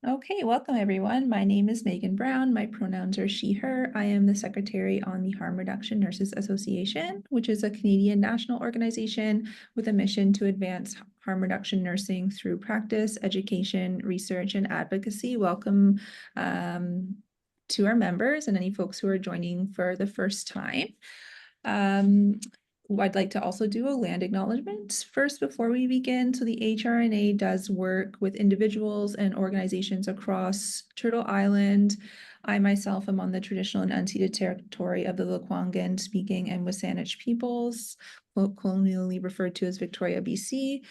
Okay, welcome everyone. My name is Megan Brown. My pronouns are she, her. I am the secretary on the Harm Reduction Nurses Association, which is a Canadian national organization with a mission to advance harm reduction nursing through practice, education, research, and advocacy. Welcome to our members and any folks who are joining for the first time. I'd like to also do a land acknowledgement first before we begin. So the HRNA does work with individuals and organizations across Turtle Island. I myself am on the traditional and unceded territory of the Lekwungen speaking and Wasanich peoples, colonially referred to as Victoria, BC.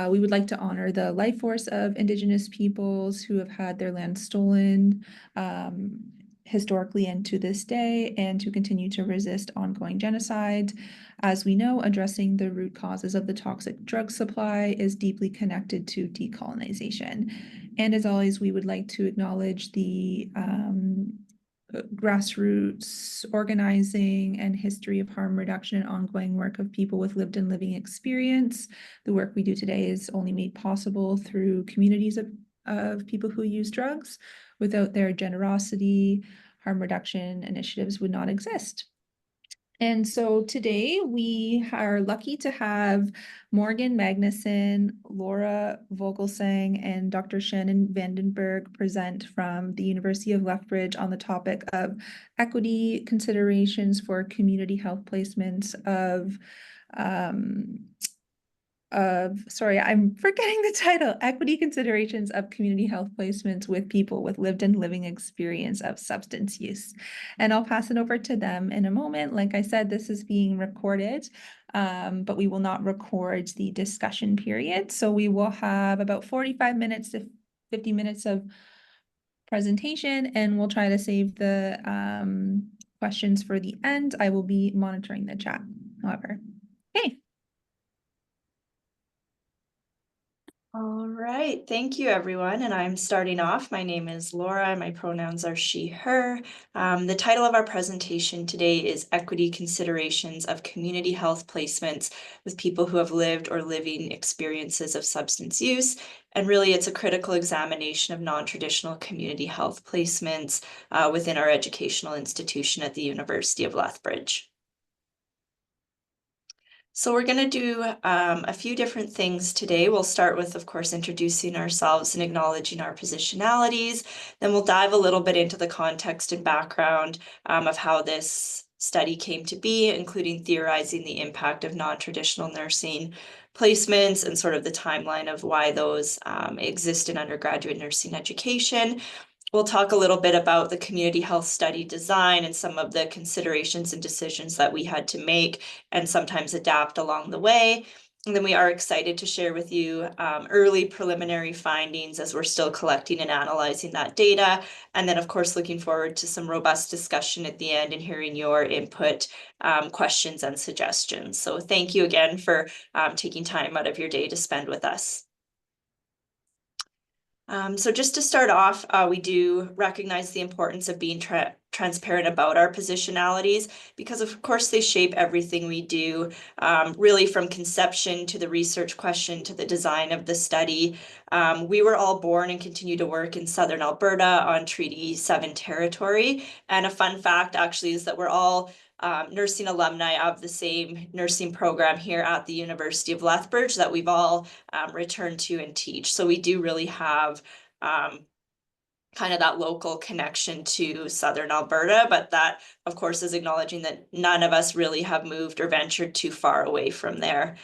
We would like to honor the life force of Indigenous peoples who have had their land stolen historically and to this day, and to continue to resist ongoing genocide. As we know, addressing the root causes of the toxic drug supply is deeply connected to decolonization. And as always, we would like to acknowledge the grassroots organizing and history of harm reduction and ongoing work of people with lived and living experience. The work we do today is only made possible through communities of people who use drugs. Without their generosity, harm reduction initiatives would not exist. And so today we are lucky to have Morgan Magnuson, Laura Vogelsang, and Dr. Shannon Vandenberg present from the University of Lethbridge on the topic of equity considerations for community health placements sorry, I'm forgetting the title, Equity Considerations of Community Health Placements with People with Lived and Living Experience of Substance Use. And I'll pass it over to them in a moment. Like I said, this is being recorded, but we will not record the discussion period. So we will have about 45 minutes to 50 minutes of presentation, and we'll try to save the questions for the end. I will be monitoring the chat, however. Okay. All right, thank you everyone. And I'm starting off. My name is Laura and my pronouns are she, her. The title of our presentation today is Equity Considerations of Community Health Placements with People who have lived or living experiences of substance use. And really it's a critical examination of non-traditional community health placements within our educational institution at the University of Lethbridge. So we're going to do a few different things today. We'll start with, of course, introducing ourselves and acknowledging our positionalities. Then we'll dive a little bit into the context and background of how this study came to be, including theorizing the impact of non-traditional nursing placements and sort of the timeline of why those exist in undergraduate nursing education. We'll talk a little bit about the community health study design and some of the considerations and decisions that we had to make and sometimes adapt along the way. And then we are excited to share with you early preliminary findings as we're still collecting and analyzing that data. And then, of course, looking forward to some robust discussion at the end and hearing your input, questions, and suggestions. So thank you again for taking time out of your day to spend with us. So just to start off, we do recognize the importance of being transparent about our positionalities because of course they shape everything we do, really from conception to the research question to the design of the study. We were all born and continue to work in Southern Alberta on Treaty 7 territory. And a fun fact actually is that we're all nursing alumni of the same nursing program here at the University of Lethbridge that we've all returned to and teach. So we do really have kind of that local connection to Southern Alberta, but that of course is acknowledging that none of us really have moved or ventured too far away from there.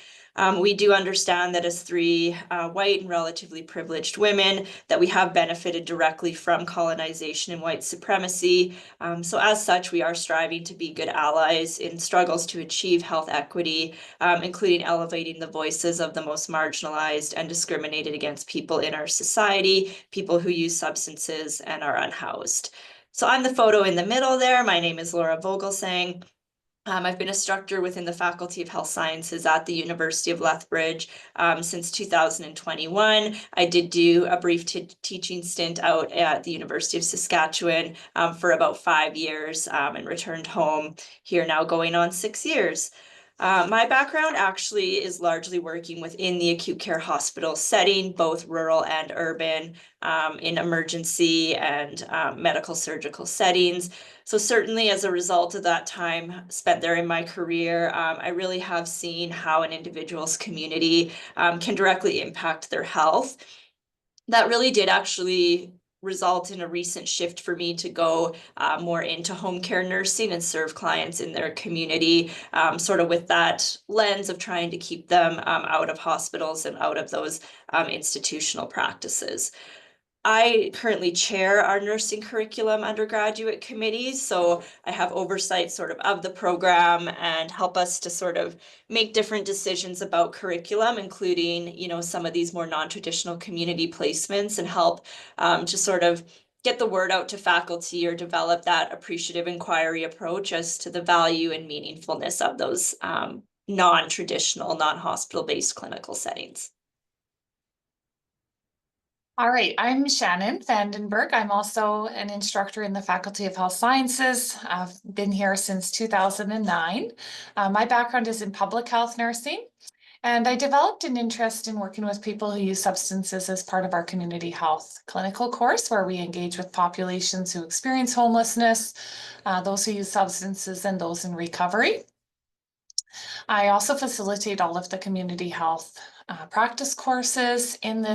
We do understand that as three white and relatively privileged women that we have benefited directly from colonization and white supremacy. So as such, we are striving to be good allies in struggles to achieve health equity, including elevating the voices of the most marginalized and discriminated against people in our society, people who use substances and are unhoused. So I'm the photo in the middle there. My name is Laura Vogelsang. I've been a instructor within the Faculty of Health Sciences at the University of Lethbridge since 2021. I did do a brief teaching stint out at the University of Saskatchewan for about 5 years and returned home here now going on 6 years. My background actually is largely working within the acute care hospital setting, both rural and urban, in emergency and medical surgical settings. So certainly as a result of that time spent there in my career, I really have seen how an individual's community can directly impact their health. That really did actually result in a recent shift for me to go more into home care nursing and serve clients in their community, sort of with that lens of trying to keep them out of hospitals and out of those institutional practices. I currently chair our nursing curriculum undergraduate committee, so I have oversight sort of the program and help us to sort of make different decisions about curriculum, including, you know, some of these more non-traditional community placements, and help to sort of get the word out to faculty or develop that appreciative inquiry approach as to the value and meaningfulness of those non-traditional, non-hospital-based clinical settings. All right, I'm Shannon Vandenberg. I'm also an instructor in the Faculty of Health Sciences. I've been here since 2009. My background is in public health nursing, and I developed an interest in working with people who use substances as part of our community health clinical course, where we engage with populations who experience homelessness, those who use substances, and those in recovery. I also facilitate all of the community health practice courses in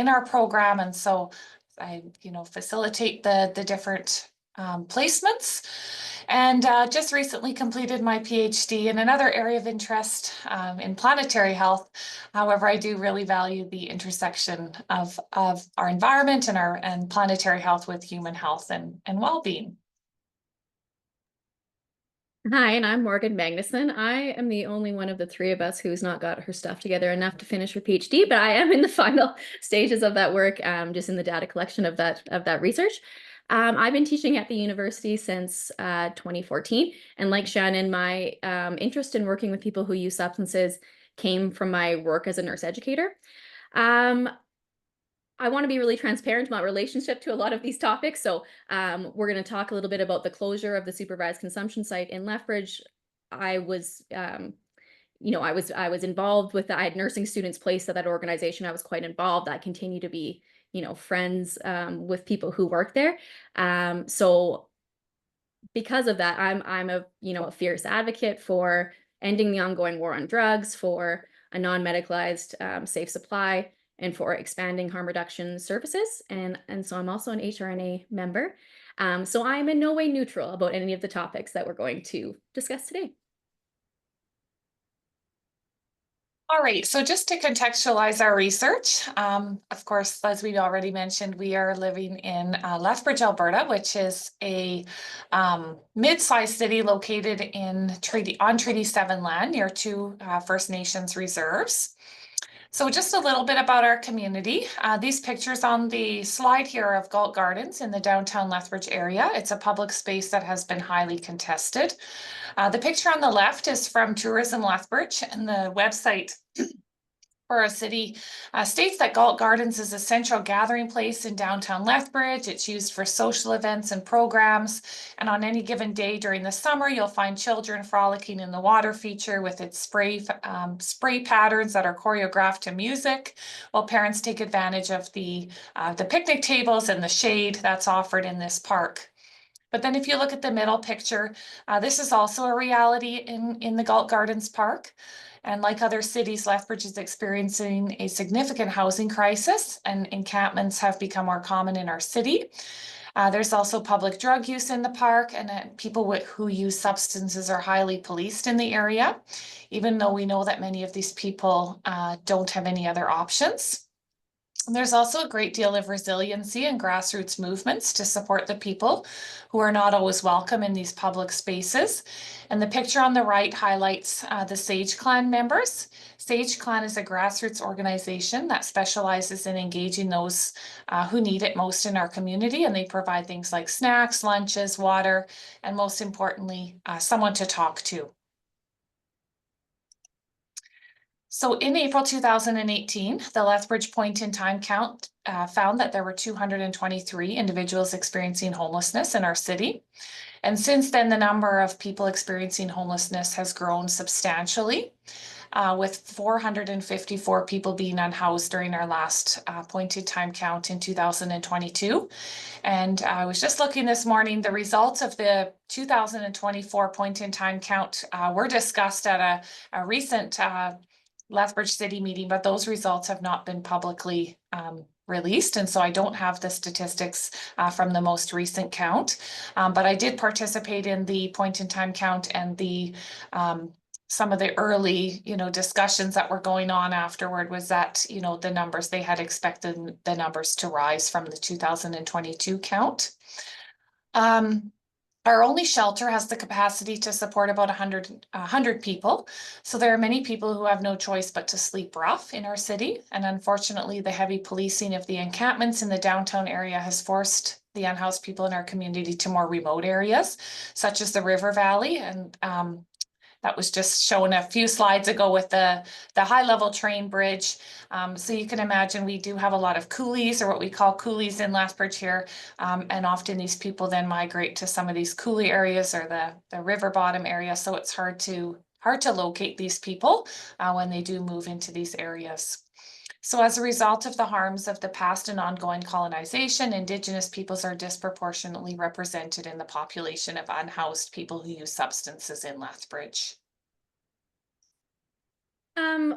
our program, and so I, facilitate the different placements. And just recently completed my PhD in another area of interest in planetary health. However, I do really value the intersection of our environment and planetary health with human health and well-being. Hi, and I'm Morgan Magnuson. I am the only one of the three of us who's not got her stuff together enough to finish her PhD, but I am in the final stages of that work, just in the data collection of that research. I've been teaching at the university since 2014, and like Shannon, my interest in working with people who use substances came from my work as a nurse educator. I want to be really transparent about relationship to a lot of these topics. So we're going to talk a little bit about the closure of the supervised consumption site in Lethbridge. I was, I was involved with I had nursing students placed at that organization. I was quite involved. I continue to be, friends with people who work there. So because of that, I'm a fierce advocate for ending the ongoing war on drugs, for a non-medicalized safe supply, and for expanding harm reduction services. And so I'm also an HRNA member. So I'm in no way neutral about any of the topics that we're going to discuss today. All right, so just to contextualize our research, of course, as we already mentioned, we are living in Lethbridge, Alberta, which is a mid-sized city located on Treaty 7 land near two First Nations reserves. So just a little bit about our community. These pictures on the slide here of Galt Gardens in the downtown Lethbridge area. It's a public space that has been highly contested. The picture on the left is from Tourism Lethbridge, and the website for our city states that Galt Gardens is a central gathering place in downtown Lethbridge. It's used for social events and programs. And on any given day during the summer, you'll find children frolicking in the water feature with its spray patterns that are choreographed to music, while parents take advantage of the picnic tables and the shade that's offered in this park. But then if you look at the middle picture, this is also a reality in the Galt Gardens Park. And like other cities, Lethbridge is experiencing a significant housing crisis, and encampments have become more common in our city. There's also public drug use in the park, and people who use substances are highly policed in the area, even though we know that many of these people don't have any other options. There's also a great deal of resiliency and grassroots movements to support the people who are not always welcome in these public spaces. And the picture on the right highlights the Sage Clan members. Sage Clan is a grassroots organization that specializes in engaging those who need it most in our community, and they provide things like snacks, lunches, water, and most importantly, someone to talk to. So in April 2018, the Lethbridge point-in-time count found that there were 223 individuals experiencing homelessness in our city. And since then, the number of people experiencing homelessness has grown substantially, with 454 people being unhoused during our last point-in-time count in 2022. And I was just looking this morning, the results of the 2024 point-in-time count were discussed at a recent Lethbridge City meeting, but those results have not been publicly released. And so I don't have the statistics from the most recent count, but I did participate in the point-in-time count and the some of the early, discussions that were going on afterward was that, the numbers, they had expected the numbers to rise from the 2022 count. Our only shelter has the capacity to support about 100 people. So there are many people who have no choice but to sleep rough in our city. And unfortunately, the heavy policing of the encampments in the downtown area has forced the unhoused people in our community to more remote areas, such as the River Valley. And that was just shown a few slides ago with the high-level train bridge. So you can imagine we do have a lot of coolies, or what we call coolies, in Lethbridge here. And often these people then migrate to some of these coolie areas or the river bottom area. So it's hard to locate these people when they do move into these areas. So as a result of the harms of the past and ongoing colonization, Indigenous peoples are disproportionately represented in the population of unhoused people who use substances in Lethbridge.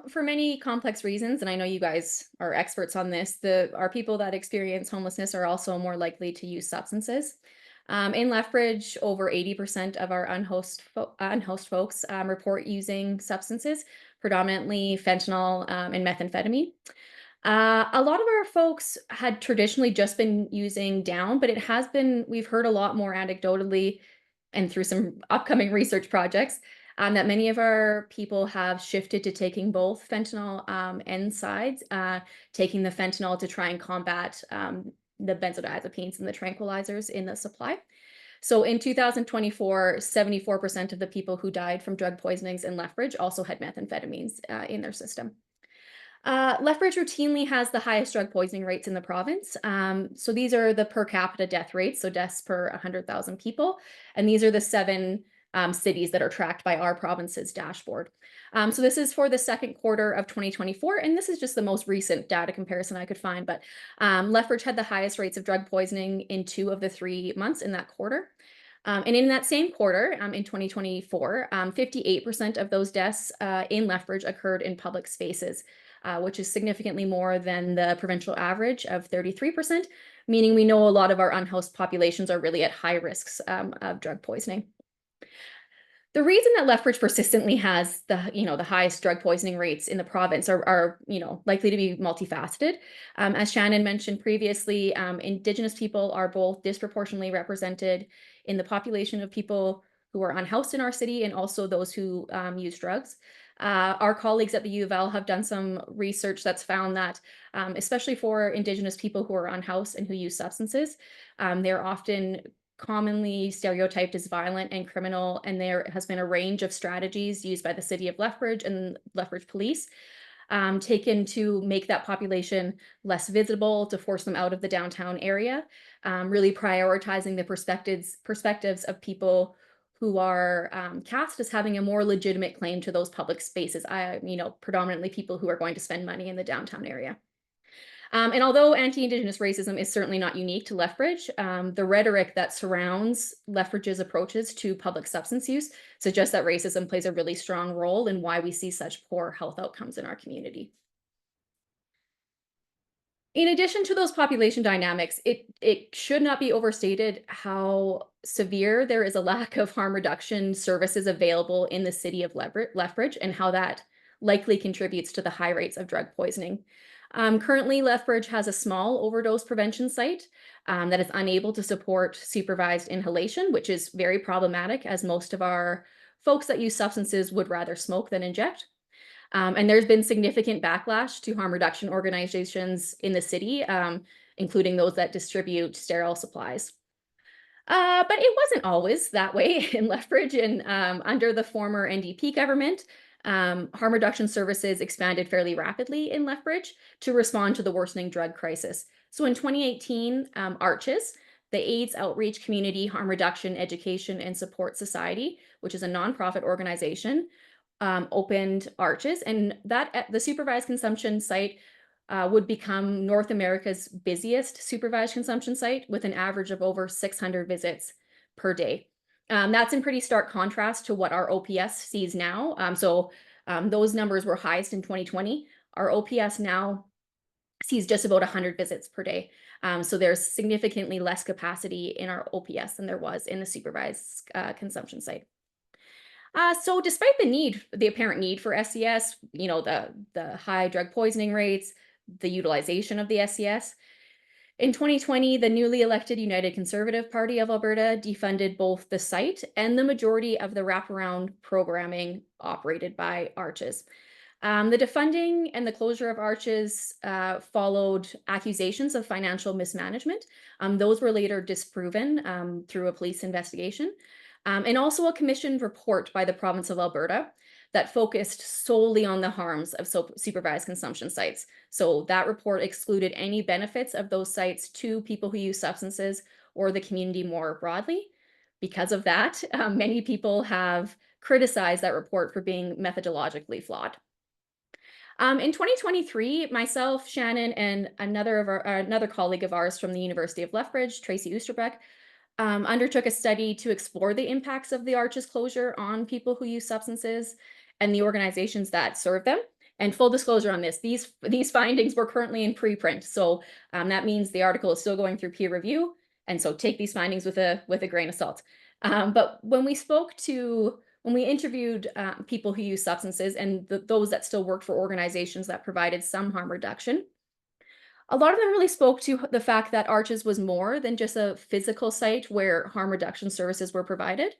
For many complex reasons, and I know you guys are experts on this, our people that experience homelessness are also more likely to use substances. In Lethbridge, over 80% of our unhoused folks report using substances, predominantly fentanyl and methamphetamine. A lot of our folks had traditionally just been using down, but we've heard a lot more anecdotally and through some upcoming research projects that many of our people have shifted to taking both fentanyl and NSAIDs, taking the fentanyl to try and combat the benzodiazepines and the tranquilizers in the supply. So in 2024, 74% of the people who died from drug poisonings in Lethbridge also had methamphetamines in their system. Lethbridge routinely has the highest drug poisoning rates in the province. So these are the per capita death rates, so deaths per 100,000 people. And these are the 7 cities that are tracked by our province's dashboard. So this is for the second quarter of 2024, and this is just the most recent data comparison I could find. But Lethbridge had the highest rates of drug poisoning in 2 of the 3 months in that quarter. And in that same quarter, in 2024, 58% of those deaths in Lethbridge occurred in public spaces, which is significantly more than the provincial average of 33%, meaning we know a lot of our unhoused populations are really at high risks of drug poisoning. The reason that Lethbridge persistently has the highest drug poisoning rates in the province are likely to be multifaceted. As Shannon mentioned previously, Indigenous people are both disproportionately represented in the population of people who are unhoused in our city and also those who use drugs. Our colleagues at the U of L have done some research that's found that, especially for Indigenous people who are unhoused and who use substances, they're often commonly stereotyped as violent and criminal, and there has been a range of strategies used by the City of Lethbridge and Lethbridge Police taken to make that population less visible, to force them out of the downtown area, really prioritizing the perspectives of people who are cast as having a more legitimate claim to those public spaces, predominantly people who are going to spend money in the downtown area. And although anti-Indigenous racism is certainly not unique to Lethbridge, the rhetoric that surrounds Lethbridge's approaches to public substance use suggests that racism plays a really strong role in why we see such poor health outcomes in our community. In addition to those population dynamics, it should not be overstated how severe there is a lack of harm reduction services available in the city of Lethbridge and how that likely contributes to the high rates of drug poisoning. Currently, Lethbridge has a small overdose prevention site that is unable to support supervised inhalation, which is very problematic as most of our folks that use substances would rather smoke than inject. And there's been significant backlash to harm reduction organizations in the city, including those that distribute sterile supplies. But it wasn't always that way in Lethbridge, and under the former NDP government, harm reduction services expanded fairly rapidly in Lethbridge to respond to the worsening drug crisis. So in 2018, ARCHES, the AIDS Outreach Community Harm Reduction Education and Support Society, which is a nonprofit organization, opened ARCHES, and that the supervised consumption site would become North America's busiest supervised consumption site with an average of over 600 visits per day. That's in pretty stark contrast to what our OPS sees now. Those numbers were highest in 2020. Our OPS now sees just about 100 visits per day. So there's significantly less capacity in our OPS than there was in the supervised consumption site. So despite the apparent need for SCS, the high drug poisoning rates, the utilization of the SCS, in 2020, the newly elected United Conservative Party of Alberta defunded both the site and the majority of the wraparound programming operated by ARCHES. The defunding and the closure of ARCHES followed accusations of financial mismanagement. Those were later disproven through a police investigation, and also a commissioned report by the province of Alberta that focused solely on the harms of supervised consumption sites. So that report excluded any benefits of those sites to people who use substances or the community more broadly. Because of that, many people have criticized that report for being methodologically flawed. In 2023, myself, Shannon, and another colleague of ours from the University of Lethbridge, Tracy Oosterbroek, undertook a study to explore the impacts of the ARCHES closure on people who use substances and the organizations that serve them. And full disclosure on this, these findings were currently in preprint. So that means the article is still going through peer review. And so take these findings with a grain of salt. But when we interviewed people who use substances and those that still worked for organizations that provided some harm reduction, a lot of them really spoke to the fact that ARCHES was more than just a physical site where harm reduction services were provided.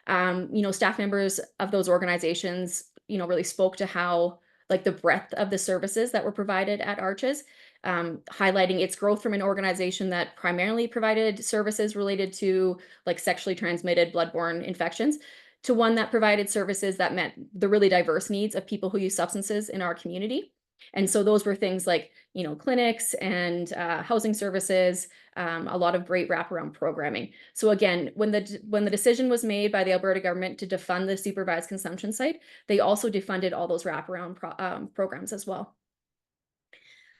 Staff members of those organizations, really spoke to how, like, the breadth of the services that were provided at ARCHES, highlighting its growth from an organization that primarily provided services related to, like, sexually transmitted bloodborne infections to one that provided services that met the really diverse needs of people who use substances in our community. And so those were things like, clinics and housing services, a lot of great wraparound programming. So again, when the decision was made by the Alberta government to defund the supervised consumption site, they also defunded all those wraparound programs as well.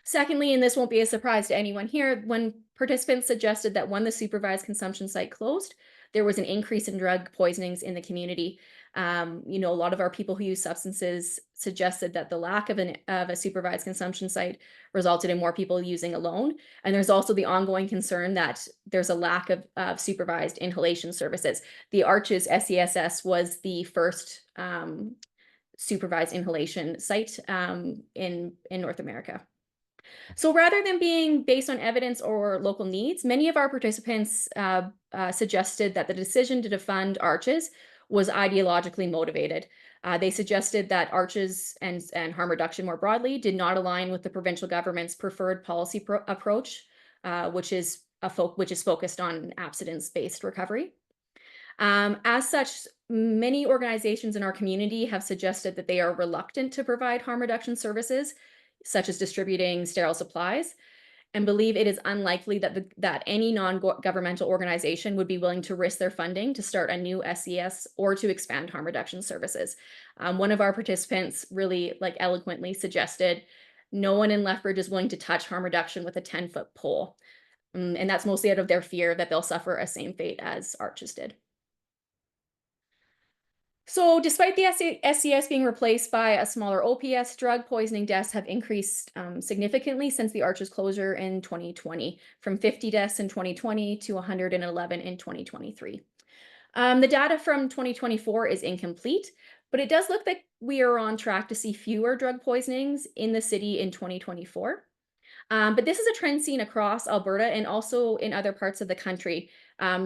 Secondly, and this won't be a surprise to anyone here, when participants suggested that when the supervised consumption site closed, there was an increase in drug poisonings in the community. A lot of our people who use substances suggested that the lack of a supervised consumption site resulted in more people using alone. And there's also the ongoing concern that there's a lack of supervised inhalation services. The ARCHES SESS was the first supervised inhalation site in North America. So rather than being based on evidence or local needs, many of our participants suggested that the decision to defund ARCHES was ideologically motivated. They suggested that ARCHES and harm reduction more broadly did not align with the provincial government's preferred policy approach, which is focused on abstinence-based recovery. As such, many organizations in our community have suggested that they are reluctant to provide harm reduction services, such as distributing sterile supplies, and believe it is unlikely that any non-governmental organization would be willing to risk their funding to start a new SCS or to expand harm reduction services. One of our participants really eloquently suggested, no one in Lethbridge is willing to touch harm reduction with a 10-foot pole. And that's mostly out of their fear that they'll suffer a same fate as ARCHES did. So despite the SCS being replaced by a smaller OPS, drug poisoning deaths have increased significantly since the ARCHES closure in 2020, from 50 deaths in 2020 to 111 in 2023. The data from 2024 is incomplete, but it does look like we are on track to see fewer drug poisonings in the city in 2024. But this is a trend seen across Alberta and also in other parts of the country.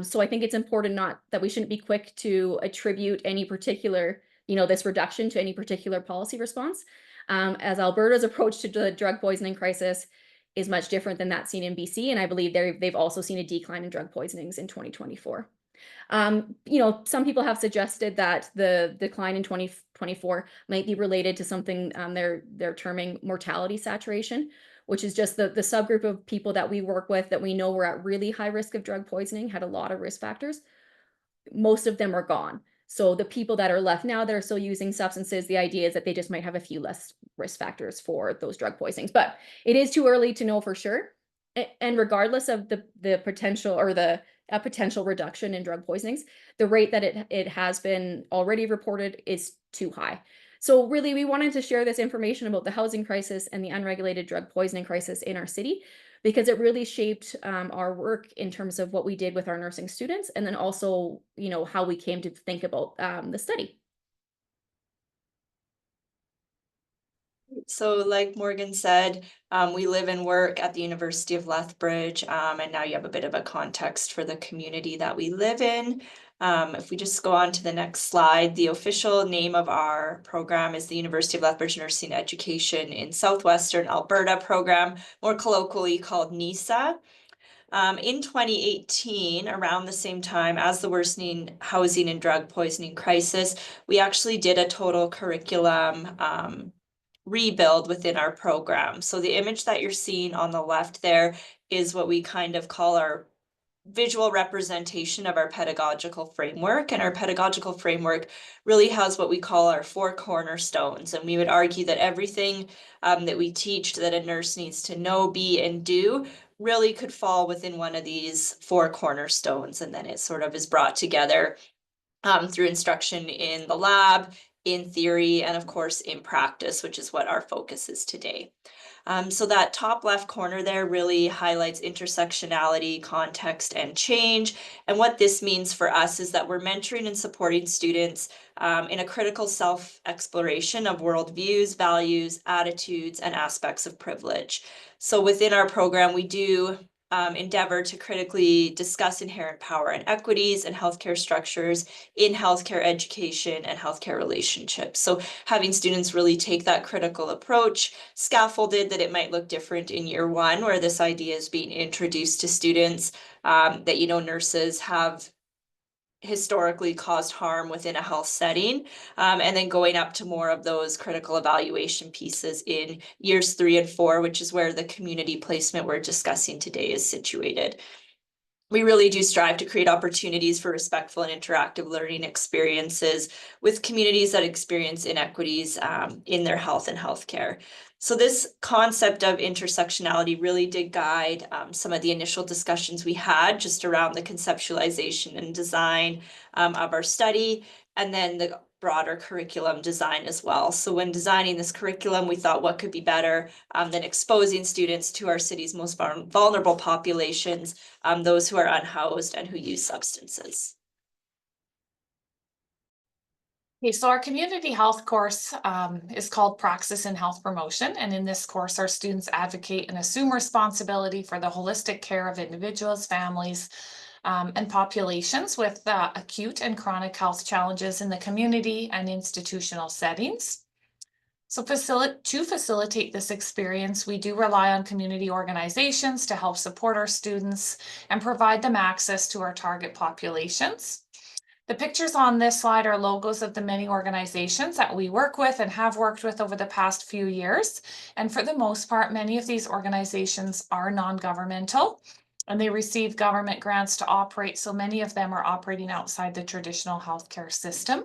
So I think it's important that we shouldn't be quick to attribute any particular, this reduction to any particular policy response, as Alberta's approach to the drug poisoning crisis is much different than that seen in BC. And I believe they've also seen a decline in drug poisonings in 2024. Some people have suggested that the decline in 2024 might be related to something they're terming mortality saturation, which is just the subgroup of people that we work with that we know were at really high risk of drug poisoning, had a lot of risk factors. Most of them are gone. So the people that are left now that are still using substances, the idea is that they just might have a few less risk factors for those drug poisonings. But it is too early to know for sure. And regardless of the potential or the potential reduction in drug poisonings, the rate that it has been already reported is too high. So really, we wanted to share this information about the housing crisis and the unregulated drug poisoning crisis in our city, because it really shaped our work in terms of what we did with our nursing students, and then also, how we came to think about the study. So like Morgan said, we live and work at the University of Lethbridge, and now you have a bit of a context for the community that we live in. If we just go on to the next slide, the official name of our program is the University of Lethbridge Nursing Education in Southwestern Alberta program, more colloquially called NISA. In 2018, around the same time as the worsening housing and drug poisoning crisis, we actually did a total curriculum rebuild within our program. So the image that you're seeing on the left there is what we kind of call our visual representation of our pedagogical framework. And our pedagogical framework really has what we call our 4 cornerstones. And we would argue that everything that we teach that a nurse needs to know, be, and do really could fall within one of these 4 cornerstones. And then it sort of is brought together through instruction in the lab, in theory, and of course in practice, which is what our focus is today. So that top left corner there really highlights intersectionality, context, and change. And what this means for us is that we're mentoring and supporting students in a critical self-exploration of worldviews, values, attitudes, and aspects of privilege. So within our program, we do endeavor to critically discuss inherent power and equities and healthcare structures in healthcare education and healthcare relationships. So having students really take that critical approach, scaffolded that it might look different in year 1, where this idea is being introduced to students, that, nurses have historically caused harm within a health setting, and then going up to more of those critical evaluation pieces in years 3 and 4, which is where the community placement we're discussing today is situated. We really do strive to create opportunities for respectful and interactive learning experiences with communities that experience inequities in their health and healthcare. So this concept of intersectionality really did guide some of the initial discussions we had just around the conceptualization and design of our study, and then the broader curriculum design as well. So when designing this curriculum, we thought what could be better than exposing students to our city's most vulnerable populations, those who are unhoused and who use substances. Okay, so our community health course is called Praxis in Health Promotion. And in this course, our students advocate and assume responsibility for the holistic care of individuals, families, and populations with acute and chronic health challenges in the community and institutional settings. So to facilitate this experience, we do rely on community organizations to help support our students and provide them access to our target populations. The pictures on this slide are logos of the many organizations that we work with and have worked with over the past few years. And for the most part, many of these organizations are non-governmental and they receive government grants to operate. So many of them are operating outside the traditional healthcare system.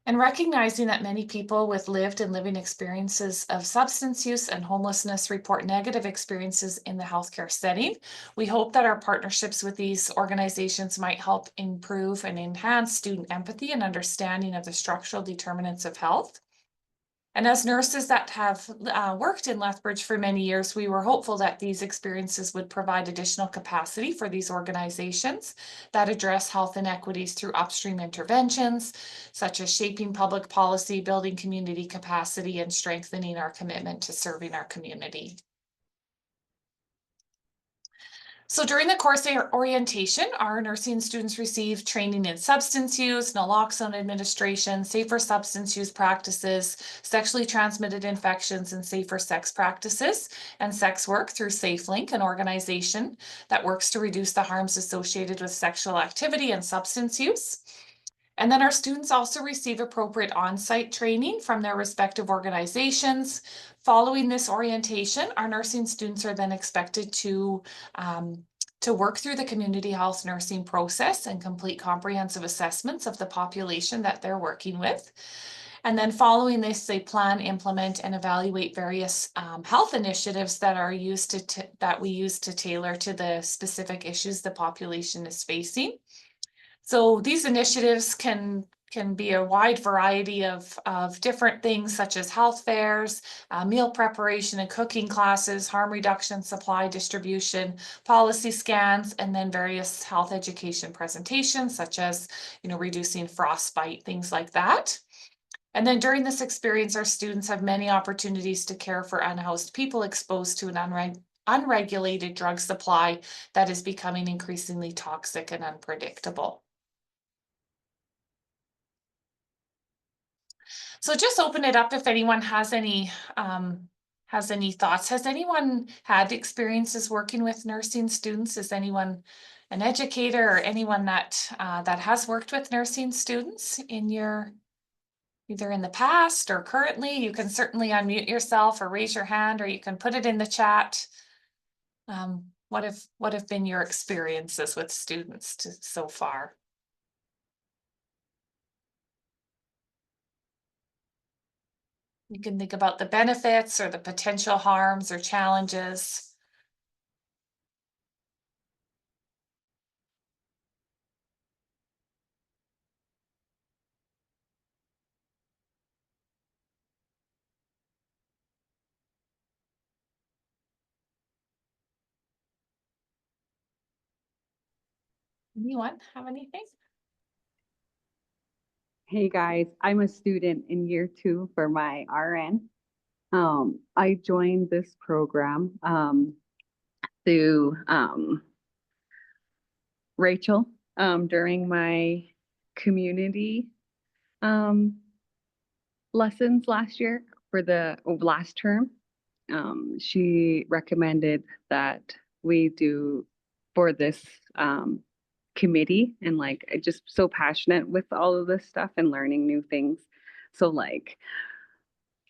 And recognizing that many people with lived and living experiences of substance use and homelessness report negative experiences in the healthcare setting, we hope that our partnerships with these organizations might help improve and enhance student empathy and understanding of the structural determinants of health. And as nurses that have worked in Lethbridge for many years, we were hopeful that these experiences would provide additional capacity for these organizations that address health inequities through upstream interventions, such as shaping public policy, building community capacity, and strengthening our commitment to serving our community. So during the course orientation, our nursing students receive training in substance use, naloxone administration, safer substance use practices, sexually transmitted infections, and safer sex practices, and sex work through SafeLink, an organization that works to reduce the harms associated with sexual activity and substance use. And then our students also receive appropriate on-site training from their respective organizations. Following this orientation, our nursing students are then expected to work through the community health nursing process and complete comprehensive assessments of the population that they're working with. And then following this, they plan, implement, and evaluate various health initiatives that are used that we use to tailor to the specific issues the population is facing. So these initiatives can be a wide variety of different things, such as health fairs, meal preparation and cooking classes, harm reduction, supply distribution, policy scans, and then various health education presentations, such as, reducing frostbite, things like that. And then during this experience, our students have many opportunities to care for unhoused people exposed to an unregulated drug supply that is becoming increasingly toxic and unpredictable. So just open it up if anyone has any thoughts. Has anyone had experiences working with nursing students? Is anyone an educator or anyone that has worked with nursing students either in the past or currently? You can certainly unmute yourself or raise your hand, or you can put it in the chat. What have been your experiences with students so far? You can think about the benefits or the potential harms or challenges. Anyone have anything? Hey guys, I'm a student in year 2 for my RN. I joined this program through Rachel during my community lessons last year for the last term. She recommended that we do for this committee, and like I just so passionate with all of this stuff and learning new things. So like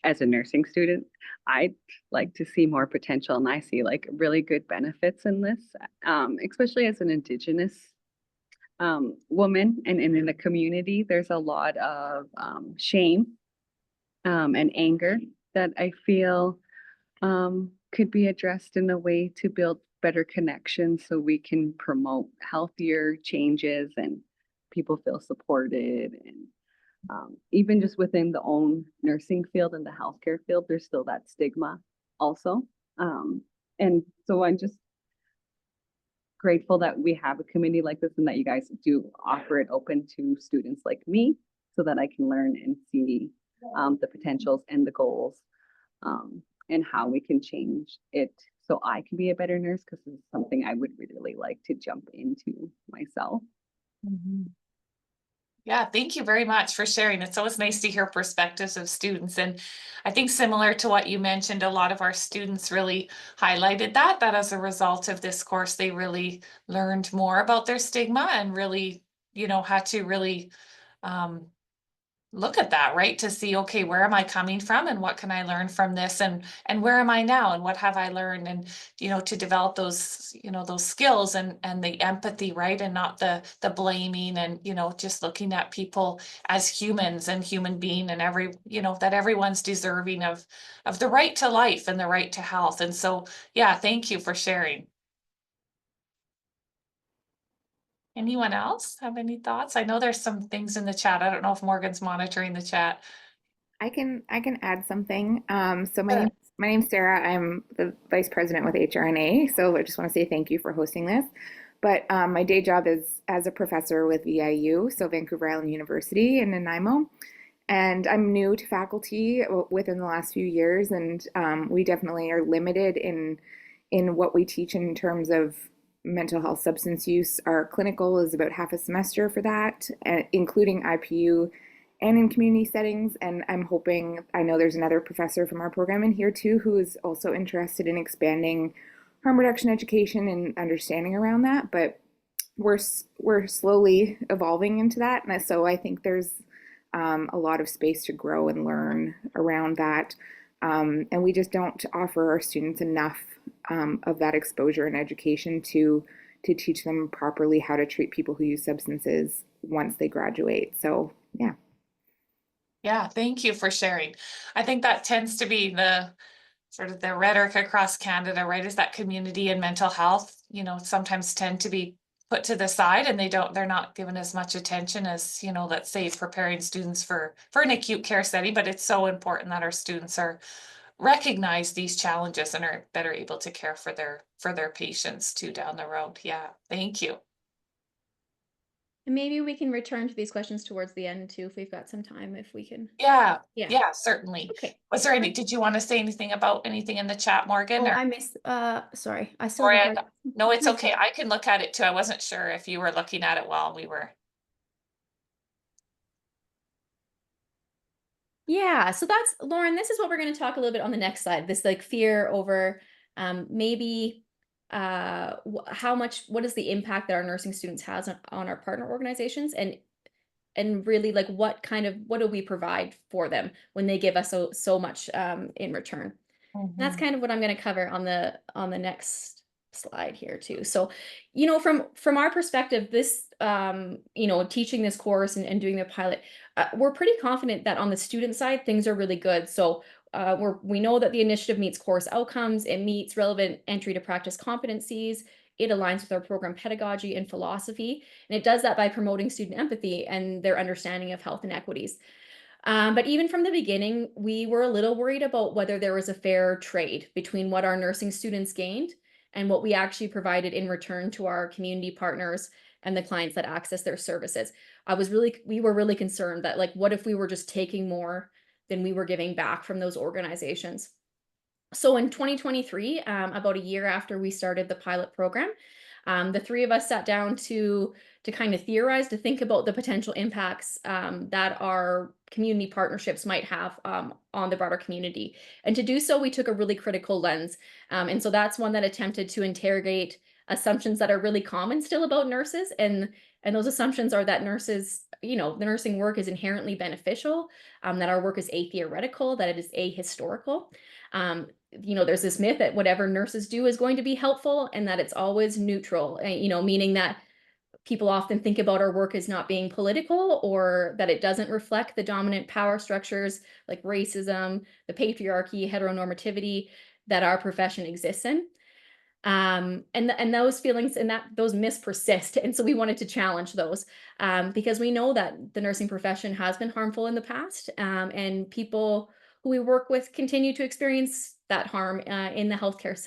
as a nursing student, I'd like to see more potential, and I see like really good benefits in this, especially as an Indigenous woman and in the community. There's a lot of shame and anger that I feel could be addressed in a way to build better connections so we can promote healthier changes and people feel supported. And even just within the own nursing field and the healthcare field, there's still that stigma also. And so I'm just grateful that we have a committee like this and that you guys do offer it open to students like me so that I can learn and see the potentials and the goals and how we can change it so I can be a better nurse, because it's something I would really like to jump into myself. Mm-hmm. Yeah, thank you very much for sharing. It's always nice to hear perspectives of students. And I think similar to what you mentioned, a lot of our students really highlighted that as a result of this course, they really learned more about their stigma and really, had to really look at that, right? To see, okay, where am I coming from and what can I learn from this, and where am I now and what have I learned, and to develop those those skills and the empathy, right? And not the blaming, and just looking at people as humans and human being, and that everyone's deserving of the right to life and the right to health. And so yeah, thank you for sharing. Anyone else have any thoughts? I know there's some things in the chat. I don't know if Morgan's monitoring the chat. I can add something. So Sure. my name's Sarah. I'm the vice president with HRNA. So I just want to say thank you for hosting this. But my day job is as a professor with VIU, so Vancouver Island University in Nanaimo. And I'm new to faculty within the last few years, and we definitely are limited in what we teach in terms of mental health substance use. Our clinical is about half a semester for that, including IPU and in community settings. And I'm hoping, I know there's another professor from our program in here too, who is also interested in expanding harm reduction education and understanding around that, but we're slowly evolving into that. And so I think there's a lot of space to grow and learn around that. And we just don't offer our students enough of that exposure and education to teach them properly how to treat people who use substances once they graduate. So yeah. Yeah, thank you for sharing. I think that tends to be the sort of the rhetoric across Canada, right? Is that community and mental health, you know, sometimes tend to be put to the side, and they're not given as much attention as, you know, let's say preparing students for an acute care setting. But it's so important that our students are recognize these challenges and are better able to care for their patients too down the road. Yeah, thank you. And maybe we can return to these questions towards the end too, if we've got some time, if we can. Yeah, Yeah. yeah, certainly. Okay. Was there any, did you want to say anything about anything in the chat, Morgan? Oh, or I missed, sorry, I still Sorry, have a hard. no, it's okay. I can look at it too. I wasn't sure if you were looking at it while we were. Yeah, so that's, Lauren, this is what we're going to talk a little bit on the next slide. This like fear over maybe how much, what is the impact that our nursing students has on our partner organizations, and really like what do we provide for them when they give us so much in return. That's kind of what I'm going to cover on the next slide here too. So, you know, from our perspective, this, you know, teaching this course and doing the pilot, we're pretty confident that on the student side, things are really good. So we know that the initiative meets course outcomes, it meets relevant entry to practice competencies, it aligns with our program pedagogy and philosophy, and it does that by promoting student empathy and their understanding of health inequities. But even from the beginning, we were a little worried about whether there was a fair trade between what our nursing students gained and what we actually provided in return to our community partners and the clients that access their services. We were really concerned that, like, what if we were just taking more than we were giving back from those organizations? So in 2023, about a year after we started the pilot program, the three of us sat down to kind of theorize, to think about the potential impacts that our community partnerships might have on the broader community. And to do so, we took a really critical lens. And so that's one that attempted to interrogate assumptions that are really common still about nurses. And those assumptions are that nurses, you know, the nursing work is inherently beneficial, that our work is atheoretical, that it is ahistorical. You know, there's this myth that whatever nurses do is going to be helpful and that it's always neutral, you know, meaning that people often think about our work as not being political, or that it doesn't reflect the dominant power structures like racism, the patriarchy, heteronormativity that our profession exists in. And those feelings and those myths persist. And so we wanted to challenge those because we know that the nursing profession has been harmful in the past, and people who we work with continue to experience that harm in the healthcare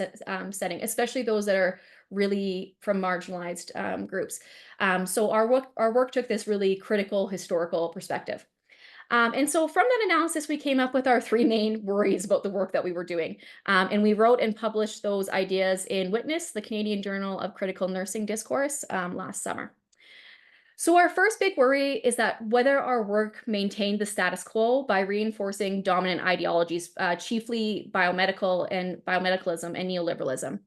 setting, especially those that are really from marginalized groups. So our work took this really critical historical perspective. And so from that analysis, we came up with our three main worries about the work that we were doing. And we wrote and published those ideas in Witness, the Canadian Journal of Critical Nursing Discourse, last summer. So our first big worry is that whether our work maintained the status quo by reinforcing dominant ideologies, chiefly biomedicalism and neoliberalism.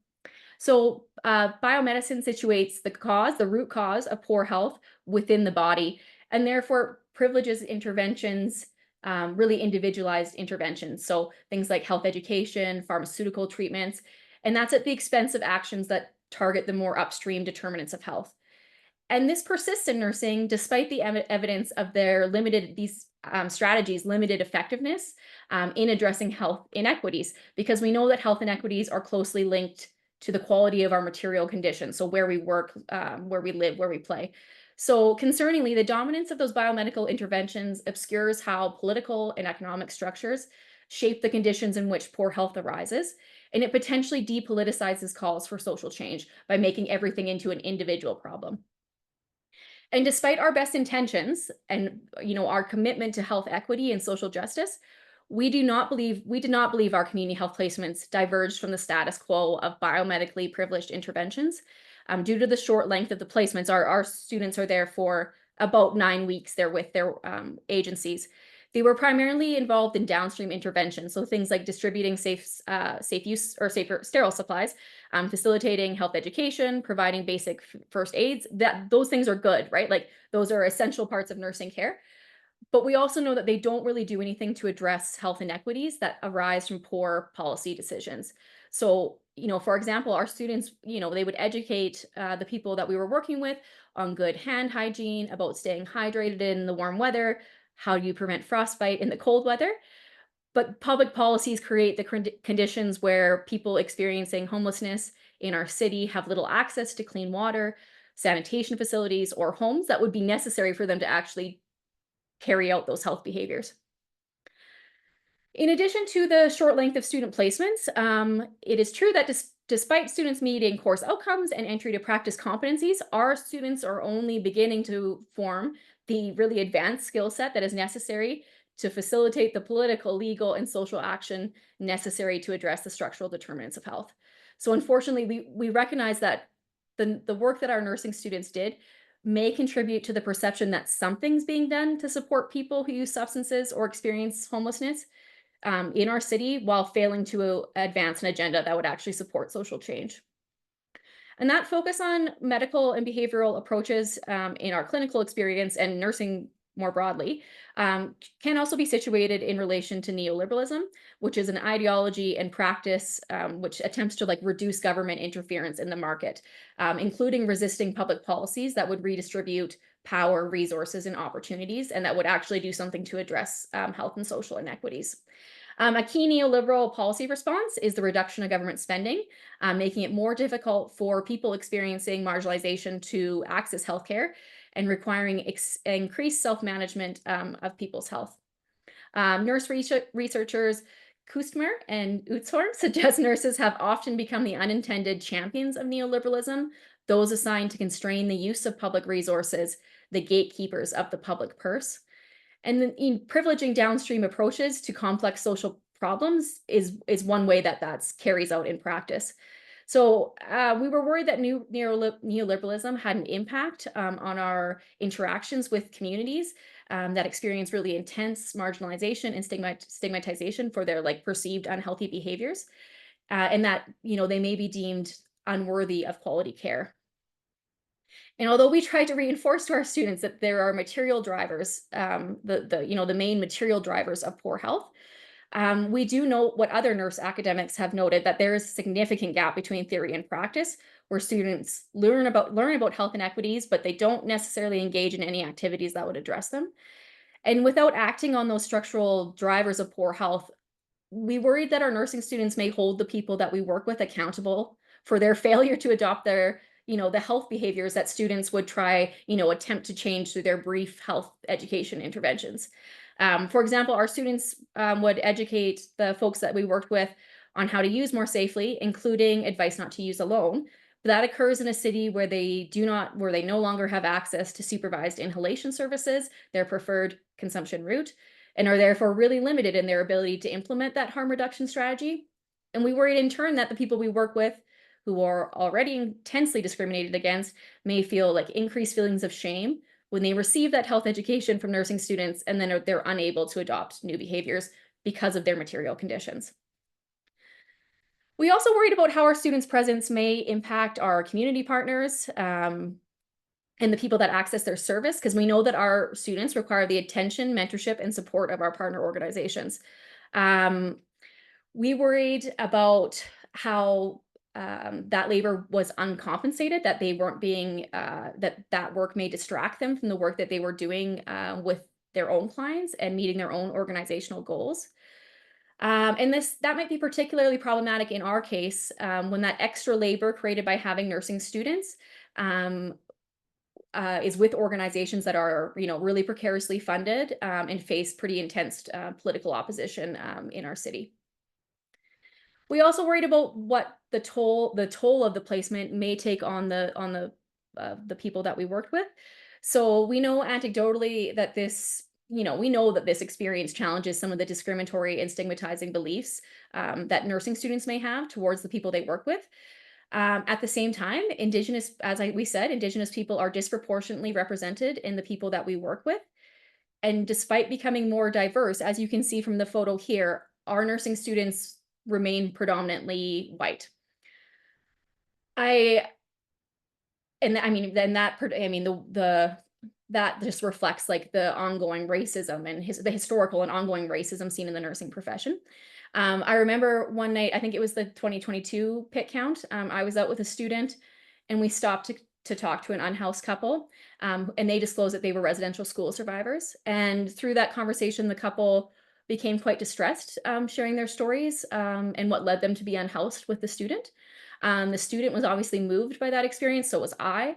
So biomedicine situates the root cause of poor health within the body, and therefore privileges interventions, really individualized interventions. So things like health education, pharmaceutical treatments, and that's at the expense of actions that target the more upstream determinants of health. And this persists in nursing despite the evidence of these strategies' limited effectiveness in addressing health inequities, because we know that health inequities are closely linked to the quality of our material conditions, so where we work, where we live, where we play. So concerningly, the dominance of those biomedical interventions obscures how political and economic structures shape the conditions in which poor health arises, and it potentially depoliticizes calls for social change by making everything into an individual problem. And despite our best intentions and, you know, our commitment to health equity and social justice, we did not believe our community health placements diverged from the status quo of biomedically privileged interventions. Due to the short length of the placements, our students are there for about 9 weeks. They're with their agencies. They were primarily involved in downstream interventions, so things like distributing safe use or safer sterile supplies, facilitating health education, providing basic first aids. Those things are good, right? Like those are essential parts of nursing care. But we also know that they don't really do anything to address health inequities that arise from poor policy decisions. So, for example, our students, they would educate the people that we were working with on good hand hygiene, about staying hydrated in the warm weather, how do you prevent frostbite in the cold weather. But public policies create the conditions where people experiencing homelessness in our city have little access to clean water, sanitation facilities, or homes that would be necessary for them to actually carry out those health behaviors. In addition to the short length of student placements, it is true that despite students meeting course outcomes and entry to practice competencies, our students are only beginning to form the really advanced skill set that is necessary to facilitate the political, legal, and social action necessary to address the structural determinants of health. So unfortunately, we recognize that the work that our nursing students did may contribute to the perception that something's being done to support people who use substances or experience homelessness in our city, while failing to advance an agenda that would actually support social change. And that focus on medical and behavioral approaches in our clinical experience and nursing more broadly can also be situated in relation to neoliberalism, which is an ideology and practice which attempts to reduce government interference in the market, including resisting public policies that would redistribute power, resources, and opportunities, and that would actually do something to address health and social inequities. A key neoliberal policy response is the reduction of government spending, making it more difficult for people experiencing marginalization to access healthcare and requiring increased self-management of people's health. Nurse researchers Kustmer and Utzhorn suggest nurses have often become the unintended champions of neoliberalism, those assigned to constrain the use of public resources, the gatekeepers of the public purse. And then privileging downstream approaches to complex social problems is one way that carries out in practice. So we were worried that neoliberalism had an impact on our interactions with communities that experience really intense marginalization and stigmatization for their perceived unhealthy behaviors, and that they may be deemed unworthy of quality care. And although we try to reinforce to our students that there are material drivers, the main material drivers of poor health, we do note what other nurse academics have noted, that there is a significant gap between theory and practice, where students learn about health inequities, but they don't necessarily engage in any activities that would address them. And without acting on those structural drivers of poor health, we worried that our nursing students may hold the people that we work with accountable for their failure to adopt the health behaviors that students would try, attempt to change through their brief health education interventions. For example, our students would educate the folks that we worked with on how to use more safely, including advice not to use alone. But that occurs in a city where they no longer have access to supervised inhalation services, their preferred consumption route, and are therefore really limited in their ability to implement that harm reduction strategy. And we worried in turn that the people we work with, who are already intensely discriminated against, may feel increased feelings of shame when they receive that health education from nursing students, and then they're unable to adopt new behaviors because of their material conditions. We also worried about how our students' presence may impact our community partners and the people that access their service, because we know that our students require the attention, mentorship, and support of our partner organizations. We worried about how that labor was uncompensated, that they weren't being, that work may distract them from the work that they were doing with their own clients and meeting their own organizational goals. And that might be particularly problematic in our case when that extra labor created by having nursing students is with organizations that are, really precariously funded and face pretty intense political opposition in our city. We also worried about what the toll of the placement may take on the people that we worked with. So we know anecdotally that this we know that this experience challenges some of the discriminatory and stigmatizing beliefs that nursing students may have towards the people they work with. At the same time, Indigenous, we said, Indigenous people are disproportionately represented in the people that we work with. And despite becoming more diverse, as you can see from the photo here, our nursing students remain predominantly white. That just reflects like the ongoing racism and the historical and ongoing racism seen in the nursing profession. I remember one night, I think it was the 2022 pit count. I was out with a student and we stopped to talk to an unhoused couple, and they disclosed that they were residential school survivors. And through that conversation, the couple became quite distressed, sharing their stories and what led them to be unhoused with the student. The student was obviously moved by that experience, so was I.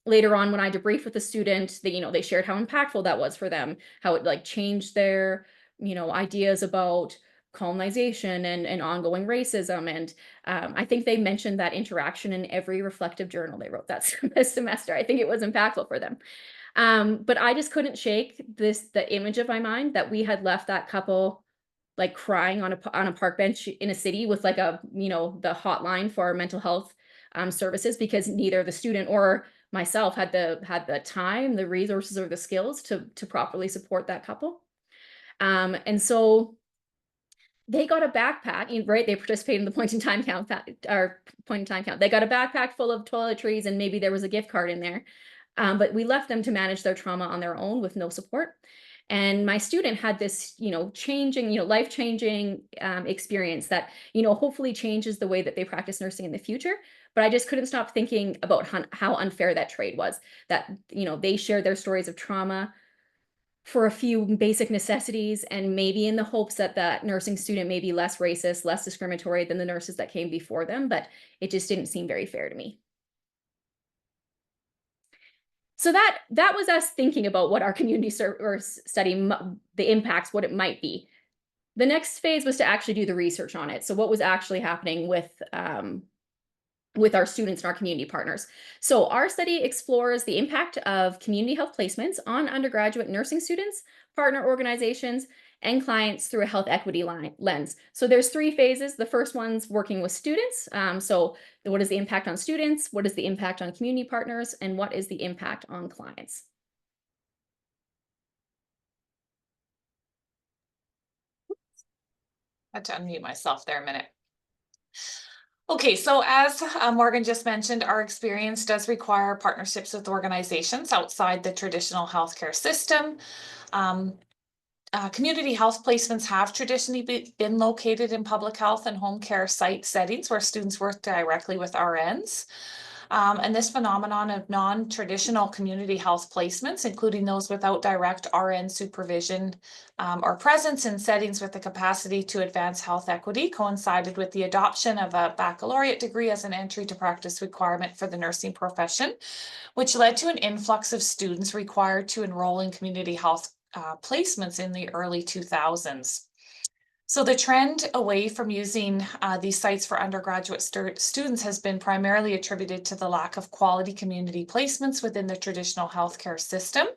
Later on, when I debriefed with the student, they shared how impactful that was for them, how it like changed their, ideas about colonization and ongoing racism. And I think they mentioned that interaction in every reflective journal they wrote that semester. I think it was impactful for them. But I just couldn't shake the image of my mind that we had left that couple like crying on a park bench in a city with like the hotline for mental health services, because neither the student or myself had the time, the resources, or the skills to properly support that couple. And so they got a backpack, right? They participated in the point in time count. They got a backpack full of toiletries, and maybe there was a gift card in there. But we left them to manage their trauma on their own with no support. And my student had this, life-changing experience that, hopefully changes the way that they practice nursing in the future. But I just couldn't stop thinking about how unfair that trade was, that, they shared their stories of trauma for a few basic necessities, and maybe in the hopes that that nursing student may be less racist, less discriminatory than the nurses that came before them. But it just didn't seem very fair to me. So that was us thinking about what our community study, the impacts, what it might be. The next phase was to actually do the research on it. So what was actually happening with our students and our community partners. So our study explores the impact of community health placements on undergraduate nursing students, partner organizations, and clients through a health equity lens. So there's 3 phases. The first one's working with students. So what is the impact on students? What is the impact on community partners? And what is the impact on clients? I had to unmute myself there a minute. Okay, so as Morgan just mentioned, our experience does require partnerships with organizations outside the traditional healthcare system. Community health placements have traditionally been located in public health and home care settings where students work directly with RNs. And this phenomenon of non-traditional community health placements, including those without direct RN supervision or presence in settings with the capacity to advance health equity, coincided with the adoption of a baccalaureate degree as an entry to practice requirement for the nursing profession, which led to an influx of students required to enroll in community health placements in the early 2000s. So the trend away from using these sites for undergraduate students has been primarily attributed to the lack of quality community placements within the traditional healthcare system,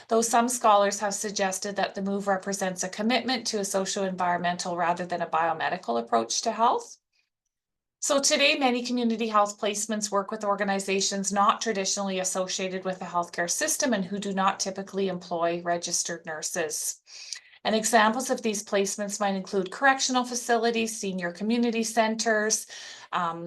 though some scholars have suggested that the move represents a commitment to a socio-environmental rather than a biomedical approach to health. So today, many community health placements work with organizations not traditionally associated with the healthcare system and who do not typically employ registered nurses. And examples of these placements might include correctional facilities, senior community centers,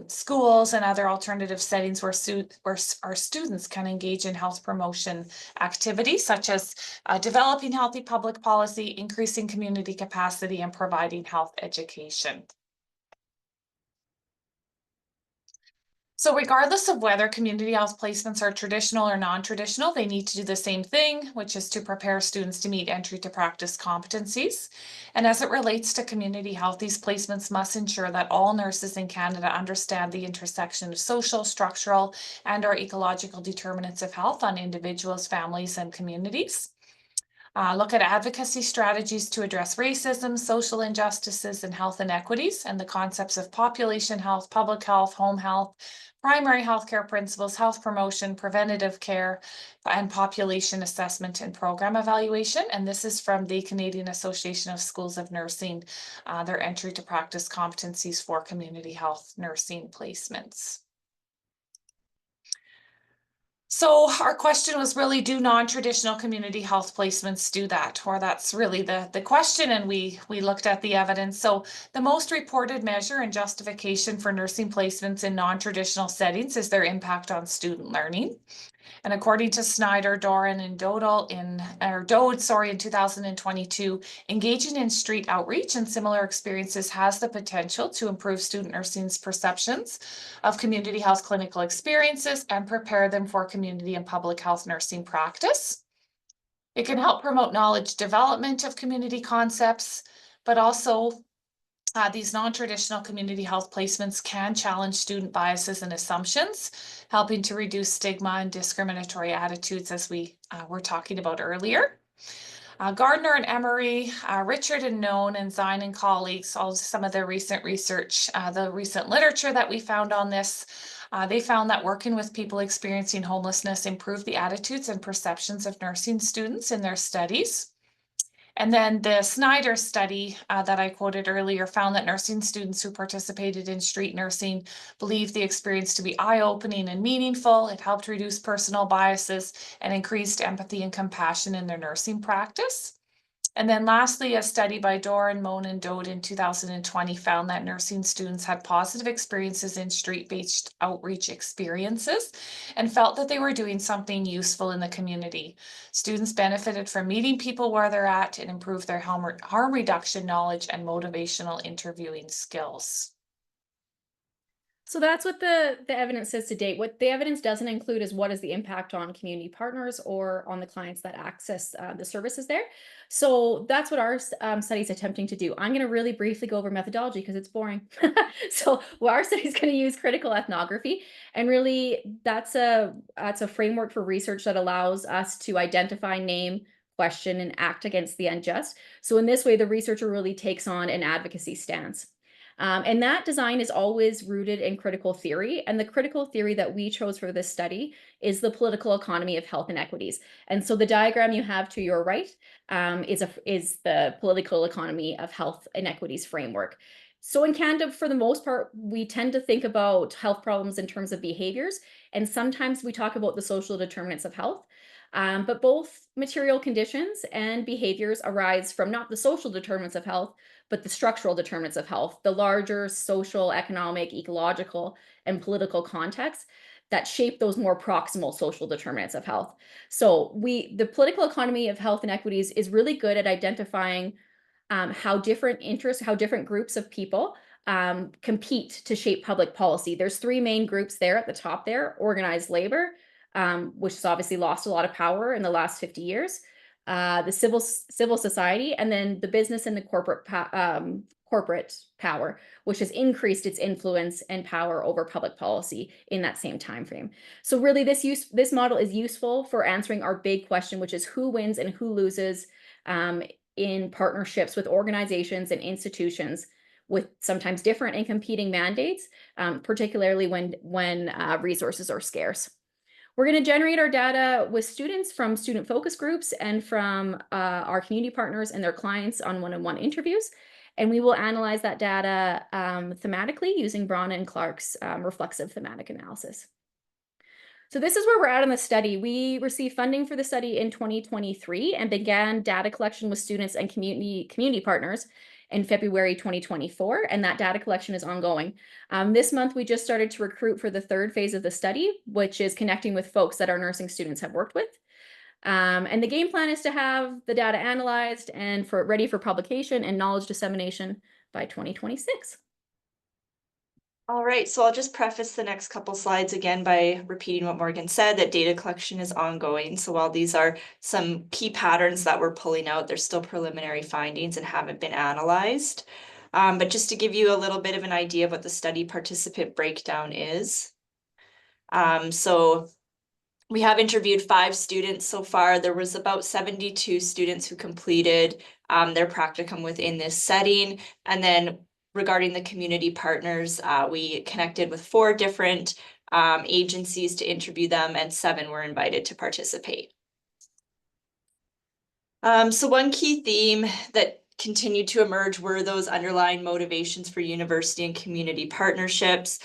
schools, and other alternative settings where our students can engage in health promotion activities, such as developing healthy public policy, increasing community capacity, and providing health education. So regardless of whether community health placements are traditional or non-traditional, they need to do the same thing, which is to prepare students to meet entry to practice competencies. And as it relates to community health, these placements must ensure that all nurses in Canada understand the intersection of social, structural, and/or ecological determinants of health on individuals, families, and communities. Look at advocacy strategies to address racism, social injustices, and health inequities, and the concepts of population health, public health, home health, primary healthcare principles, health promotion, preventative care, and population assessment and program evaluation. And this is from the Canadian Association of Schools of Nursing, their entry to practice competencies for community health nursing placements. So our question was really, do non-traditional community health placements do that? Or that's really the question, and we looked at the evidence. So the most reported measure and justification for nursing placements in non-traditional settings is their impact on student learning. And according to Snyder, Doran, and Dode in 2022, engaging in street outreach and similar experiences has the potential to improve student nursing's perceptions of community health clinical experiences and prepare them for community and public health nursing practice. It can help promote knowledge development of community concepts, but also these non-traditional community health placements can challenge student biases and assumptions, helping to reduce stigma and discriminatory attitudes, as we were talking about earlier. Gardner and Emery, Richard and Noon, and Zine and colleagues, all some of their recent research, the recent literature that we found on this, they found that working with people experiencing homelessness improved the attitudes and perceptions of nursing students in their studies. And then the Snyder study that I quoted earlier found that nursing students who participated in street nursing believed the experience to be eye-opening and meaningful. It helped reduce personal biases and increased empathy and compassion in their nursing practice. And then lastly, a study by Doran, Moan, and Dode in 2020 found that nursing students had positive experiences in street-based outreach experiences and felt that they were doing something useful in the community. Students benefited from meeting people where they're at and improved their harm reduction knowledge and motivational interviewing skills. So that's what the evidence says to date. What the evidence doesn't include is what is the impact on community partners or on the clients that access the services there. So that's what our study is attempting to do. I'm going to really briefly go over methodology because it's boring. So our study is going to use critical ethnography, and really that's a framework for research that allows us to identify, name, question, and act against the unjust. So in this way, the researcher really takes on an advocacy stance. And that design is always rooted in critical theory. And the critical theory that we chose for this study is the political economy of health inequities. And so the diagram you have to your right is the political economy of health inequities framework. So in Canada, for the most part, we tend to think about health problems in terms of behaviors, and sometimes we talk about the social determinants of health. But both material conditions and behaviors arise from not the social determinants of health, but the structural determinants of health, the larger social, economic, ecological, and political contexts that shape those more proximal social determinants of health. So the political economy of health inequities is really good at identifying how different interests, how different groups of people compete to shape public policy. There's three main groups there at the top there: organized labor, which has obviously lost a lot of power in the last 50 years, the civil society, and then the business and the corporate power, which has increased its influence and power over public policy in that same time frame. So really this model is useful for answering our big question, which is who wins and who loses in partnerships with organizations and institutions with sometimes different and competing mandates, particularly when resources are scarce. We're going to generate our data with students from student focus groups and from our community partners and their clients on one-on-one interviews. And we will analyze that data thematically using Braun and Clark's reflexive thematic analysis. So this is where we're at in the study. We received funding for the study in 2023 and began data collection with students and community partners in February 2024, and that data collection is ongoing. This month, we just started to recruit for the third phase of the study, which is connecting with folks that our nursing students have worked with. And the game plan is to have the data analyzed and ready for publication and knowledge dissemination by 2026. All right, so I'll just preface the next couple slides again by repeating what Morgan said, that data collection is ongoing. So while these are some key patterns that we're pulling out, they're still preliminary findings and haven't been analyzed. But just to give you a little bit of an idea of what the study participant breakdown is. So We have interviewed 5 students so far. There was about 72 students who completed their practicum within this setting. And then regarding the community partners, we connected with 4 different agencies to interview them, and 7 were invited to participate. So one key theme that continued to emerge were those underlying motivations for university and community partnerships.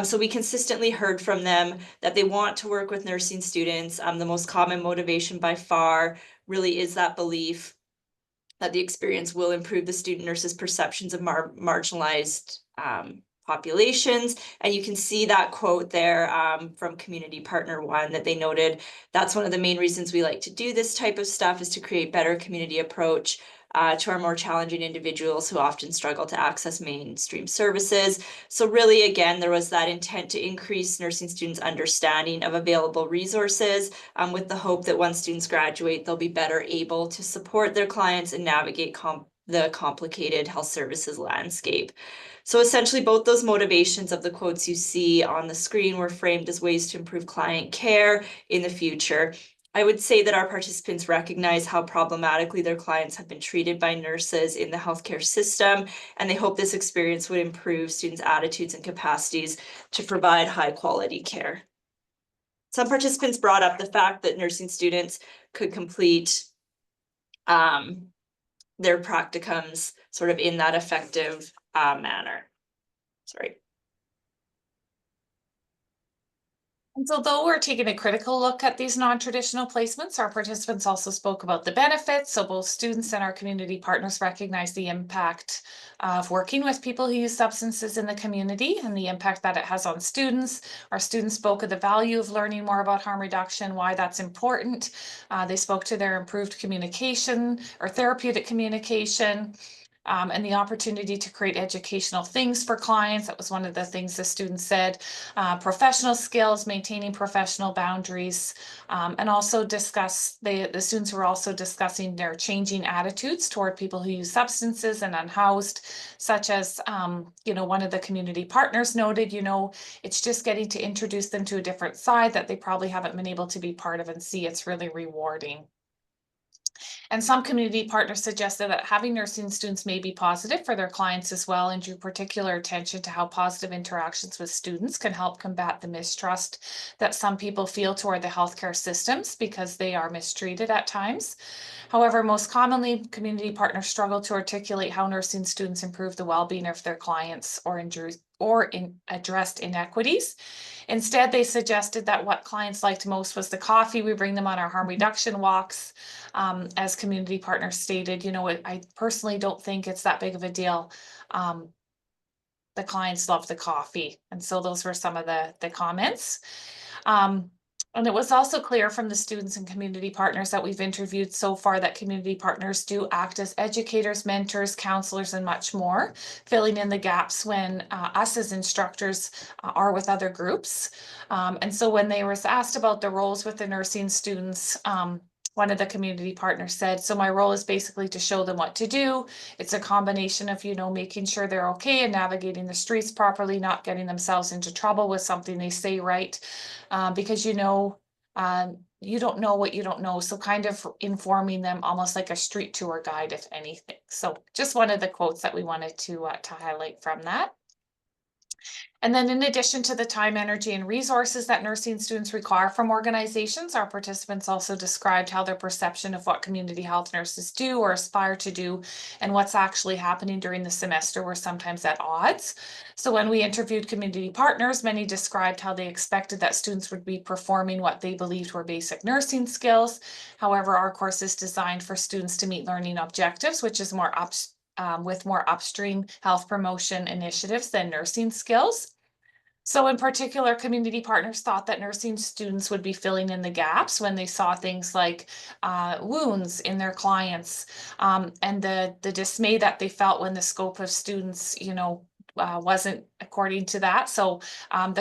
So we consistently heard from them that they want to work with nursing students. The most common motivation by far really is that belief that the experience will improve the student nurses' perceptions of marginalized populations. And you can see that quote there from Community Partner 1 that they noted that's one of the main reasons we like to do this type of stuff, is to create better community approach to our more challenging individuals who often struggle to access mainstream services. So really, again, there was that intent to increase nursing students' understanding of available resources, with the hope that once students graduate, they'll be better able to support their clients and navigate the complicated health services landscape. So essentially, both those motivations of the quotes you see on the screen were framed as ways to improve client care in the future. I would say that our participants recognize how problematically their clients have been treated by nurses in the healthcare system, and they hope this experience would improve students' attitudes and capacities to provide high quality care. Some participants brought up the fact that nursing students could complete their practicums sort of in that effective manner. Sorry. And so though we're taking a critical look at these non-traditional placements, our participants also spoke about the benefits. So both students and our community partners recognize the impact of working with people who use substances in the community and the impact that it has on students. Our students spoke of the value of learning more about harm reduction, why that's important. They spoke to their improved communication or therapeutic communication. And the opportunity to create educational things for clients. That was one of the things the students said. Professional skills, maintaining professional boundaries, and also the students were also discussing their changing attitudes toward people who use substances and unhoused, such as, one of the community partners noted, it's just getting to introduce them to a different side that they probably haven't been able to be part of and see. It's really rewarding. And some community partners suggested that having nursing students may be positive for their clients as well, and drew particular attention to how positive interactions with students can help combat the mistrust that some people feel toward the healthcare systems because they are mistreated at times. However, most commonly, community partners struggle to articulate how nursing students improve the well-being of their clients or addressed inequities. Instead, they suggested that what clients liked most was the coffee we bring them on our harm reduction walks. As community partners stated, I personally don't think it's that big of a deal. The clients love the coffee. And so those were some of the comments. And it was also clear from the students and community partners that we've interviewed so far that community partners do act as educators, mentors, counselors, and much more, filling in the gaps when us as instructors are with other groups. And so when they were asked about the roles with the nursing students, one of the community partners said, so my role is basically to show them what to do. It's a combination of, making sure they're okay and navigating the streets properly, not getting themselves into trouble with something they say, right? Because, you don't know what you don't know. So kind of informing them almost like a street tour guide, if anything. So just one of the quotes that we wanted to highlight from that. And then in addition to the time, energy, and resources that nursing students require from organizations, our participants also described how their perception of what community health nurses do or aspire to do and what's actually happening during the semester were sometimes at odds. So when we interviewed community partners, many described how they expected that students would be performing what they believed were basic nursing skills. However, our course is designed for students to meet learning objectives, which is with more upstream health promotion initiatives than nursing skills. So in particular, community partners thought that nursing students would be filling in the gaps when they saw things like wounds in their clients, and the dismay that they felt when the scope of students, wasn't according to that. So one of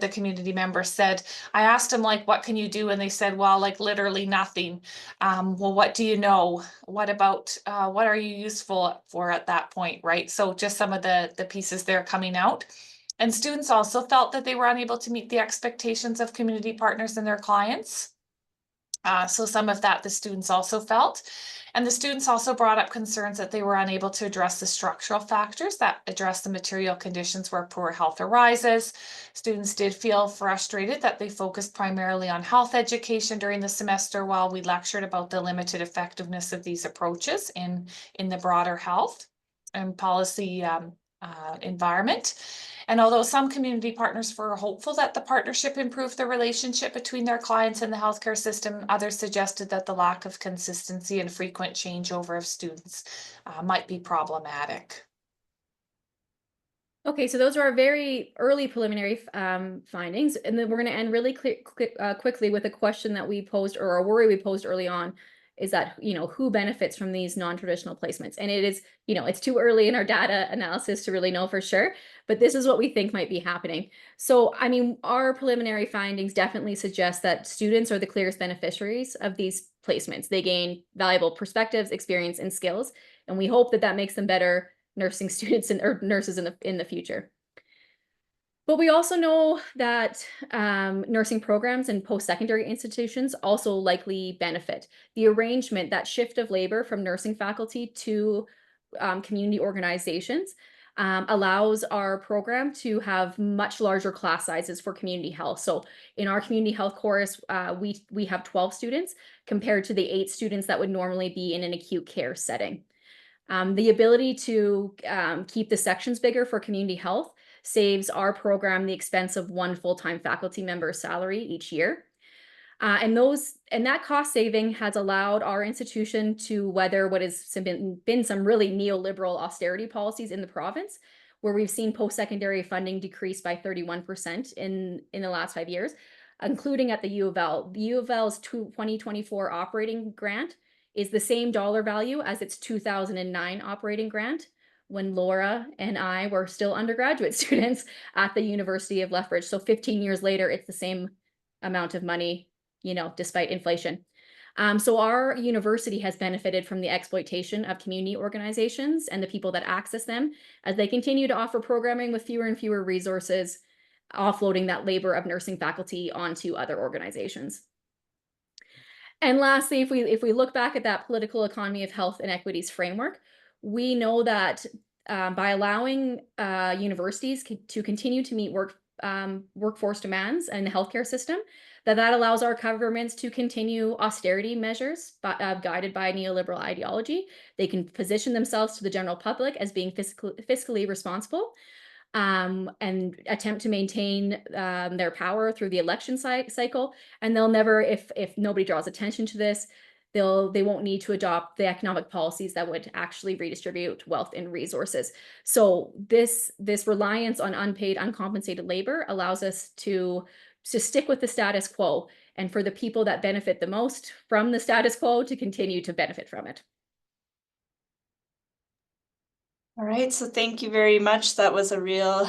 the community members said, I asked them, what can you do? And they said, well, literally nothing. Well, what do you know? What about, what are you useful for at that point, right? So just some of the pieces there coming out. And students also felt that they were unable to meet the expectations of community partners and their clients. So some of that the students also felt. And the students also brought up concerns that they were unable to address the structural factors that address the material conditions where poor health arises. Students did feel frustrated that they focused primarily on health education during the semester while we lectured about the limited effectiveness of these approaches in the broader health and policy environment. And although some community partners were hopeful that the partnership improved the relationship between their clients and the healthcare system, others suggested that the lack of consistency and frequent changeover of students might be problematic. Okay, so those are our very early preliminary findings, and then we're going to end really quickly with a question that we posed, or a worry we posed early on, is that, who benefits from these non-traditional placements? And it is, it's too early in our data analysis to really know for sure, but this is what we think might be happening. So, I mean, our preliminary findings definitely suggest that students are the clearest beneficiaries of these placements. They gain valuable perspectives, experience, and skills, and we hope that that makes them better nursing students or nurses in the future. But we also know that nursing programs and post-secondary institutions also likely benefit. The arrangement, that shift of labor from nursing faculty to community organizations allows our program to have much larger class sizes for community health. So in our community health course, we have 12 students compared to the 8 students that would normally be in an acute care setting. The ability to keep the sections bigger for community health saves our program the expense of 1 full-time faculty member's salary each year. And that cost saving has allowed our institution to weather what has been some really neoliberal austerity policies in the province, where we've seen post-secondary funding decrease by 31% in the last 5 years, including at the U of L. The U of L's 2024 operating grant is the same dollar value as its 2009 operating grant, when Laura and I were still undergraduate students at the University of Lethbridge. So 15 years later, it's the same amount of money, despite inflation. So our university has benefited from the exploitation of community organizations and the people that access them as they continue to offer programming with fewer and fewer resources, offloading that labor of nursing faculty onto other organizations. And lastly, if we look back at that political economy of health inequities framework, we know that by allowing universities to continue to meet workforce demands in the healthcare system, that allows our governments to continue austerity measures guided by neoliberal ideology. They can position themselves to the general public as being fiscally responsible and attempt to maintain their power through the election cycle. And they'll never, if nobody draws attention to this, they won't need to adopt the economic policies that would actually redistribute wealth and resources. So this reliance on unpaid, uncompensated labor allows us to stick with the status quo, and for the people that benefit the most from the status quo to continue to benefit from it. All right, so thank you very much. That was a real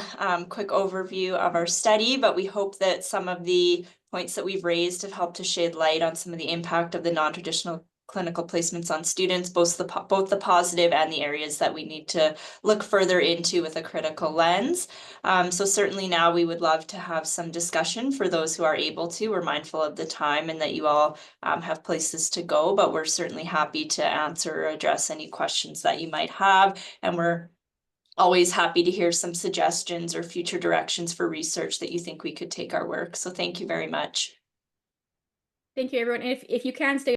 quick overview of our study, but we hope that some of the points that we've raised have helped to shed light on some of the impact of the non-traditional clinical placements on students, both the positive and the areas that we need to look further into with a critical lens. So certainly now we would love to have some discussion for those who are able to. We're mindful of the time and that you all have places to go, but we're certainly happy to answer or address any questions that you might have. And we're always happy to hear some suggestions or future directions for research that you think we could take our work. So thank you very much. Thank you, everyone. And if you can stay